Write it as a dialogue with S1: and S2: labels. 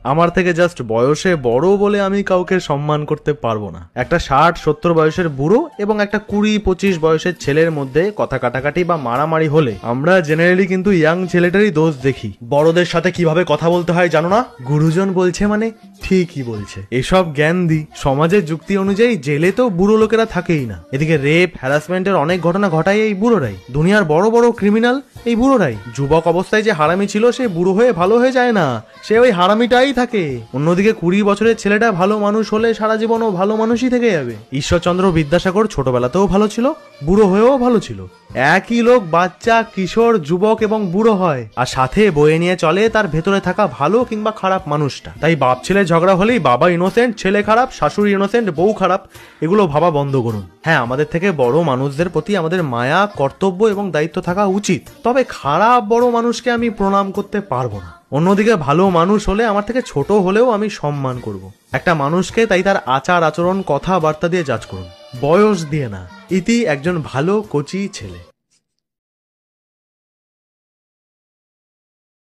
S1: আমার থেকে জাস্ট বয়সে বড় বলে আমি কাউকে সম্মান করতে পারবো না। একটা 60-70 বয়সের বুড়ো এবং একটা 20-25 বয়সের ছেলের মধ্যে কথা কাটাকাটি বা মারামারি হলে আমরা জেনারেলি কিন্তু ইয়াং ছেলেটারই দোষ দেখি। বড়দের সাথে কিভাবে কথা বলতে হয় জানো না? গুরুজন বলছে মানে ঠিকই বলছে। এসব জ্ঞান দি। সমাজের যুক্তি অনুযায়ী জেলে তো বুড়ো লোকেরা থাকেই না। এদিকে রেপ, হ্যারাসমেন্টের অনেক ঘটনা ঘটায় এই বুড়োরাই। দুনিয়ার বড় বড় ক্রিমিনাল এই বুড়োরাই। যুবক অবস্থায় যে হারামি ছিল সে বুড়ো হয়ে ভালো হয়ে যায় না, সে ওই হারামিটাই থাকে। অন্যদিকে 20 বছরের ছেলেটা ভালো মানুষ হলে সারা জীবন ও ভালো মানুষই থেকে যাবে। ঈশ্বরচন্দ্র বিদ্যাসাগর ছোটবেলাতেও ভালো ছিল, বুড়ো হয়েও ভালো ছিল। একই লোক বাচ্চা, কিশোর, যুবক এবং বুড়ো হয়, আর সাথে বয়ে নিয়ে চলে তার ভেতরে থাকা ভালো কিংবা খারাপ মানুষটা। তাই বাপ ছেলে ঝগড়া হলেই বাবা ইনোসেন্ট, ছেলে খারাপ, শাশুড়ি ইনোসেন্ট, বউ খারাপ, এগুলো ভাবা বন্ধ করুন। হ্যাঁ, আমাদের থেকে বড় মানুষদের প্রতি আমাদের মায়া, কর্তব্য এবং দায়িত্ব থাকা উচিত, তবে খারাপ বড় মানুষকে আমি প্রণাম করতে পারবো না। অন্যদিকে ভালো মানুষ হলে আমার থেকে ছোট হলেও আমি সম্মান করব। একটা মানুষকে তাই তার আচার আচরণ, কথাবার্তা দিয়ে জাজ করুন, বয়স দিয়ে না। ইতি একজন ভালো কোচি ছেলে।